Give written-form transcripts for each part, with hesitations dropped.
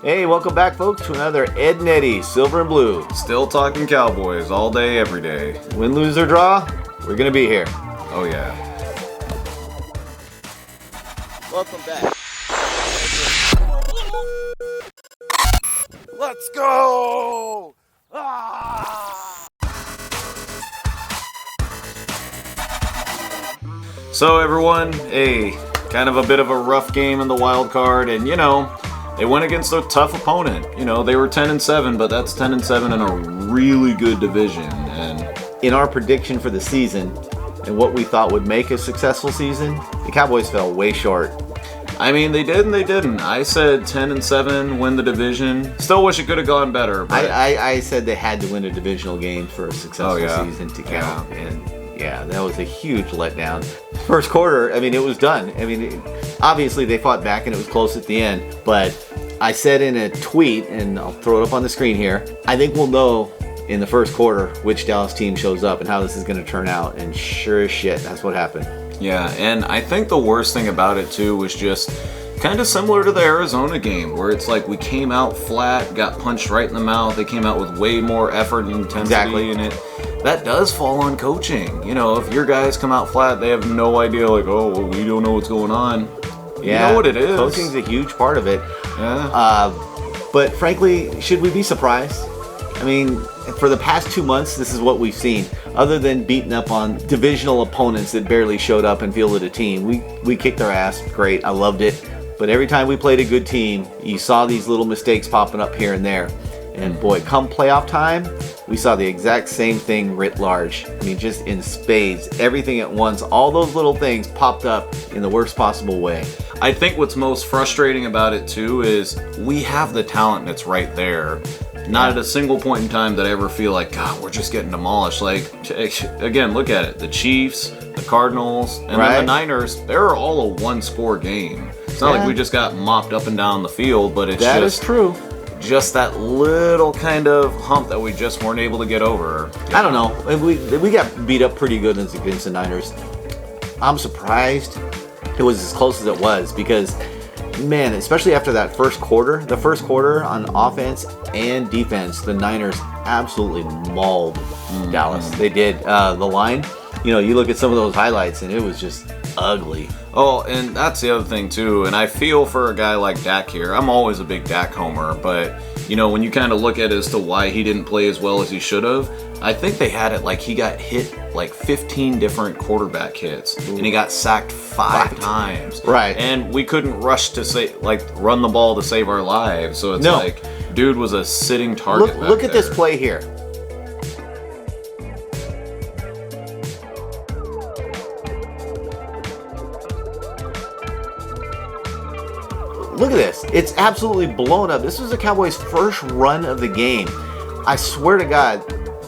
Hey, welcome back, folks, to another Ed and Eddie, Silver and Blue. Still talking Cowboys all day, every day. Win, lose, or draw, we're going to be here. Oh, yeah. Welcome back. Let's go! So, everyone, kind of a bit of a rough game in the wild card, and, they went against a tough opponent. They were 10-7, but that's 10-7 in a really good division. And in our prediction for the season and what we thought would make a successful season, the Cowboys fell way short. I mean, they did and they didn't. I said 10-7, win the division. Still wish it could have gone better. But I said they had to win a divisional game for a successful season to count. Yeah. And that was a huge letdown. First quarter, it was done. Obviously they fought back and it was close at the end. But I said in a tweet, and I'll throw it up on the screen here, I think we'll know in the first quarter which Dallas team shows up and how this is going to turn out. And sure as shit, that's what happened. Yeah, and I think the worst thing about it, too, was just kind of similar to the Arizona game, where it's like we came out flat, got punched right in the mouth. They came out with way more effort and intensity in it. That does fall on coaching. If your guys come out flat, they have no idea, we don't know what's going on. Yeah, you know what it is. Coaching's a huge part of it. Yeah. But frankly, should we be surprised? For the past 2 months, this is what we've seen. Other than beating up on divisional opponents that barely showed up and fielded a team, we kicked their ass. Great, I loved it. But every time we played a good team, you saw these little mistakes popping up here and there. And boy, come playoff time, we saw the exact same thing writ large. Just in spades, everything at once. All those little things popped up in the worst possible way. I think what's most frustrating about it, too, is we have the talent that's right there. Not at a single point in time that I ever feel like, God, we're just getting demolished. Again, look at it. The Chiefs, the Cardinals, and then the Niners, they're all a one-score game. It's not like we just got mopped up and down the field, but it's that is true. Just that little kind of hump that we just weren't able to get over. I don't know. We got beat up pretty good against the Niners. I'm surprised it was as close as it was because, man, especially after that first quarter, on offense and defense, the Niners absolutely mauled Dallas. They did. The line, you look at some of those highlights and it was just ugly. Oh, and that's the other thing, too. And I feel for a guy like Dak here. I'm always a big Dak homer, but, when you kind of look at it as to why he didn't play as well as he should have, I think they had it like he got hit 15 different quarterback hits, and he got sacked five times. Right. And we couldn't rush to run the ball to save our lives. So it's dude was a sitting target. Look at this play here. Look at this. It's absolutely blown up. This was the Cowboys' first run of the game. I swear to God,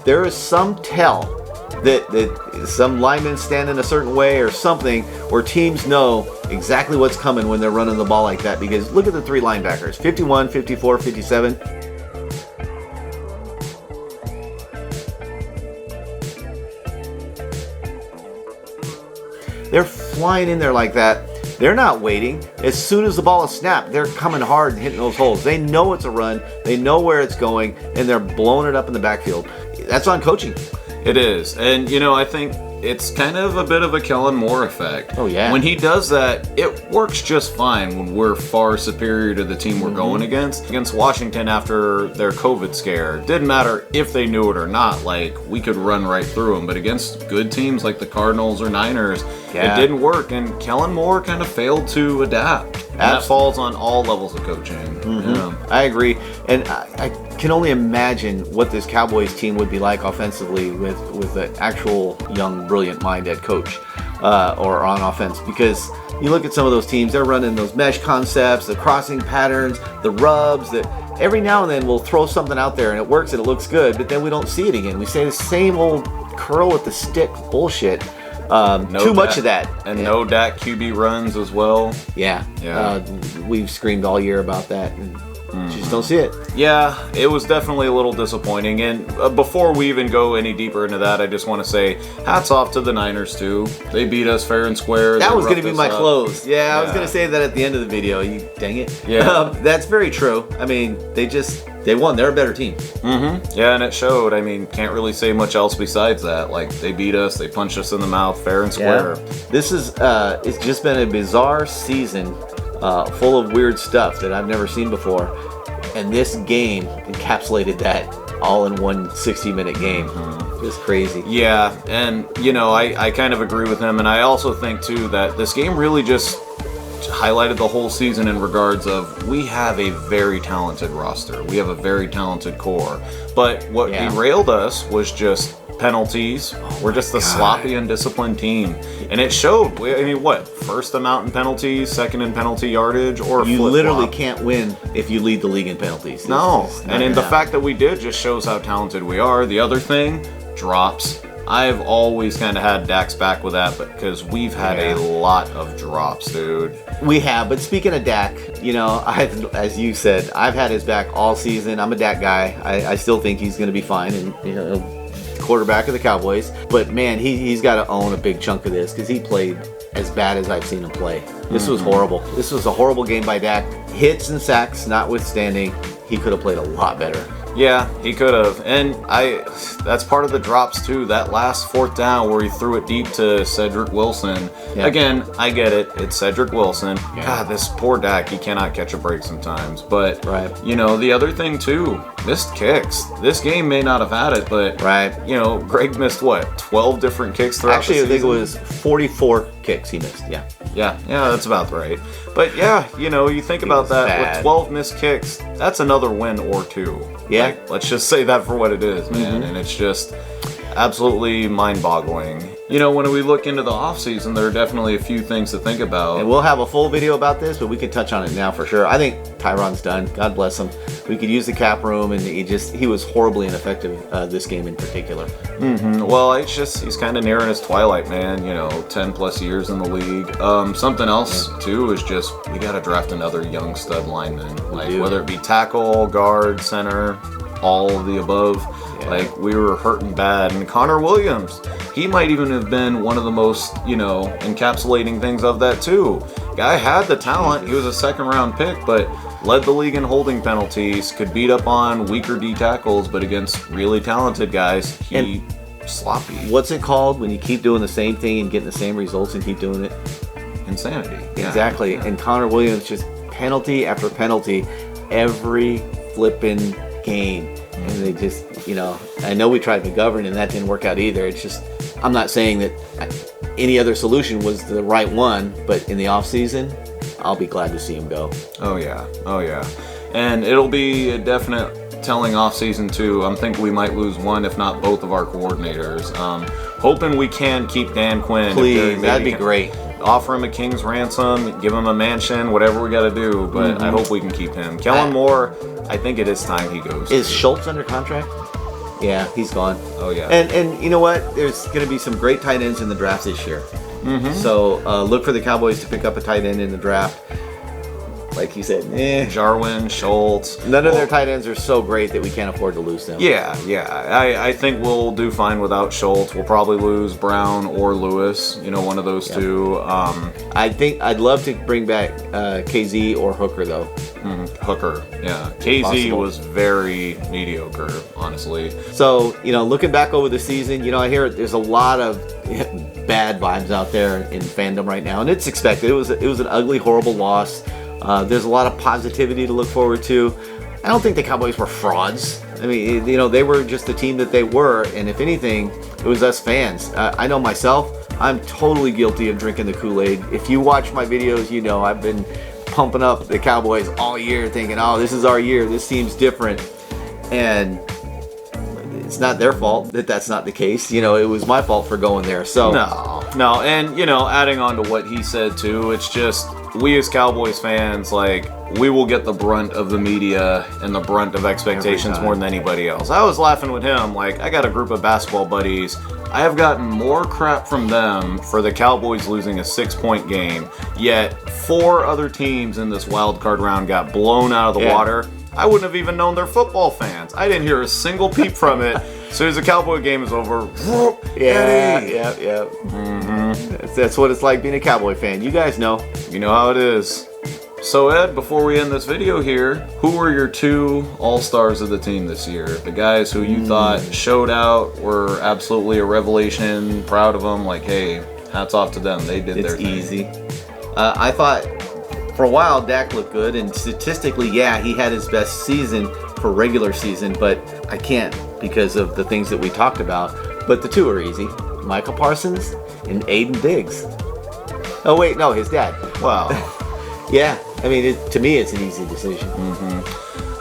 there is some tell that some linemen stand in a certain way or something where teams know exactly what's coming when they're running the ball like that. Because look at the three linebackers, 51, 54, 57. They're flying in there like that. They're not waiting. As soon as the ball is snapped, they're coming hard and hitting those holes. They know it's a run. They know where it's going, and they're blowing it up in the backfield. That's on coaching. It is. And, I think it's kind of a bit of a Kellen Moore effect. Oh, yeah. When he does that, it works just fine when we're far superior to the team we're going against. Against Washington after their COVID scare, didn't matter if they knew it or not. We could run right through them. But against good teams like the Cardinals or Niners, it didn't work. And Kellen Moore kind of failed to adapt. And that falls on all levels of coaching. I agree. And I can only imagine what this Cowboys team would be like offensively with an actual young, brilliant mind head coach or on offense. Because you look at some of those teams, they're running those mesh concepts, the crossing patterns, the rubs, that every now and then we'll throw something out there and it works and it looks good, but then we don't see it again. We say the same old curl with the stick bullshit. Too much of that. And no Dak QB runs as well. Yeah. We've screamed all year about that. And just don't see it. Yeah, it was definitely a little disappointing. And before we even go any deeper into that, I just want to say hats off to the Niners, too. They beat us fair and square. That was going to be my close. Yeah, I was going to say that at the end of the video. You dang it. Yeah. That's very true. I mean, they won. They're a better team. Mm-hmm. Yeah, and it showed. I mean, can't really say much else besides that. Like, they beat us. They punched us in the mouth fair and square. Yeah. This is, it's just been a bizarre season full of weird stuff that I've never seen before. And this game encapsulated that all in one 60-minute game. Just crazy. Yeah, and, I kind of agree with him. And I also think, too, that this game really just highlighted the whole season in regards of we have a very talented roster. We have a very talented core. But what derailed us was just penalties. We're just a sloppy, undisciplined team. And it showed. I mean, first amount in penalties, second in penalty yardage, or you literally can't win if you lead the league in penalties. No. And in the fact that we did just shows how talented we are. The other thing, drops. I've always kind of had Dak's back with that, but because we've had a lot of drops, dude. We have, but speaking of Dak, as you said, I've had his back all season. I'm a Dak guy. I still think he's going to be fine, and quarterback of the Cowboys. But man, he's got to own a big chunk of this because he played as bad as I've seen him play. This was horrible. This was a horrible game by Dak. Hits and sacks notwithstanding, he could have played a lot better. Yeah, he could have. And that's part of the drops too. That last fourth down where he threw it deep to Cedric Wilson. Yeah. Again, I get it. It's Cedric Wilson. Yeah. God, this poor Dak, he cannot catch a break sometimes. But, the other thing too, missed kicks. This game may not have had it, but, Greg missed 12 different kicks throughout the season? Actually, I think it was 44 kicks he missed, yeah. Yeah, that's about right. But you think about that, bad. With 12 missed kicks, that's another win or two. Yeah. Let's just say that for what it is, man. And it's just absolutely mind-boggling. When we look into the offseason, there are definitely a few things to think about. And we'll have a full video about this, but we can touch on it now for sure. I think Tyron's done. God bless him. We could use the cap room, and he was horribly ineffective this game in particular. Well, he's kind of nearing his twilight, man. 10 plus years in the league. Something else too is just we got to draft another young stud lineman, whether it be tackle, guard, center, all of the above. Yeah. We were hurting bad. And Connor Williams, he might even have been one of the most, encapsulating things of that too. Guy had the talent. He was a second-round pick, but led the league in holding penalties, could beat up on weaker D tackles, but against really talented guys, sloppy. What's it called when you keep doing the same thing and getting the same results and keep doing it? Insanity. Exactly. Yeah. And Connor Williams just penalty after penalty every flipping game. And they just, I know we tried McGovern and that didn't work out either. It's just, I'm not saying that any other solution was the right one, but in the off season, I'll be glad to see him go. Oh yeah. And it'll be a definite telling off season too. I'm thinking we might lose one, if not both of our coordinators. Hoping we can keep Dan Quinn. Please, that'd be great. Offer him a king's ransom, give him a mansion, whatever we got to do, but I hope we can keep him. Kellen Moore, I think it is time he goes. Is Schultz under contract? Yeah, he's gone. Oh, yeah. And you know what? There's going to be some great tight ends in the draft this year. So look for the Cowboys to pick up a tight end in the draft. Like you said, Jarwin, Schultz. None of their tight ends are so great that we can't afford to lose them. Yeah. I think we'll do fine without Schultz. We'll probably lose Brown or Lewis, one of those two. I think I'd love to bring back KZ or Hooker, though. Hooker, yeah. KZ was very mediocre, honestly. So, looking back over the season, I hear there's a lot of bad vibes out there in fandom right now, and it's expected. It was an ugly, horrible loss. There's a lot of positivity to look forward to. I don't think the Cowboys were frauds. I mean, they were just the team that they were, and if anything, it was us fans. I know myself, I'm totally guilty of drinking the Kool-Aid. If you watch my videos, I've been pumping up the Cowboys all year thinking, oh, this is our year, this team's different. And it's not their fault that that's not the case. It was my fault for going there. So No. And, adding on to what he said too, it's just we as Cowboys fans, like, we will get the brunt of the media and the brunt of expectations more than anybody else. I was laughing with him, like, I got a group of basketball buddies. I have gotten more crap from them for the Cowboys losing a 6-point game, yet 4 other teams in this wild card round got blown out of the water. I wouldn't have even known they're football fans. I didn't hear a single peep from it. As soon as the Cowboy game is over, Yeah. Mm-hmm. That's what it's like being a Cowboy fan. You guys know. You know how it is. So Ed, before we end this video here, who were your 2 all-stars of the team this year? The guys who you thought showed out, were absolutely a revelation, proud of them, like, hey, hats off to them. They did their thing. It's easy. I thought for a while Dak looked good, and statistically, yeah, he had his best season for regular season, but I can't because of the things that we talked about. But the 2 are easy. Michael Parsons and Aiden Diggs. Oh, wait, no, his dad. Wow. Yeah, I mean, to me, it's an easy decision.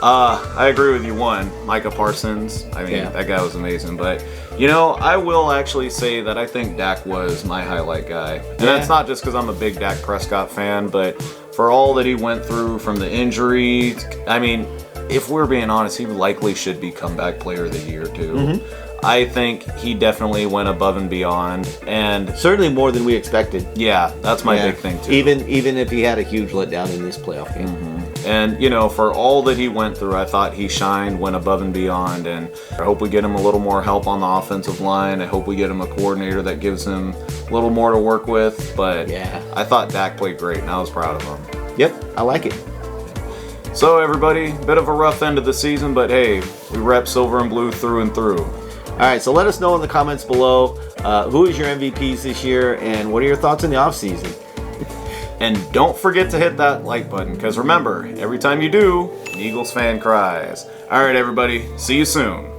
I agree with you. Micah Parsons. I mean, that guy was amazing. But, you know, I will actually say that I think Dak was my highlight guy. And that's not just because I'm a big Dak Prescott fan, but for all that he went through from the injury, I mean, if we're being honest, he likely should be comeback player of the year, too. I think he definitely went above and beyond, and certainly more than we expected. Yeah, that's my big thing too. Even if he had a huge letdown in this playoff game. And you know, for all that he went through, I thought he shined, went above and beyond, and I hope we get him a little more help on the offensive line. I hope we get him a coordinator that gives him a little more to work with. But I thought Dak played great, and I was proud of him. Yep, I like it. So everybody, bit of a rough end of the season, but hey, we rep silver and blue through and through. All right, so let us know in the comments below who is your MVPs this year and what are your thoughts in the offseason. And don't forget to hit that like button, because remember, every time you do, an Eagles fan cries. All right, everybody, see you soon.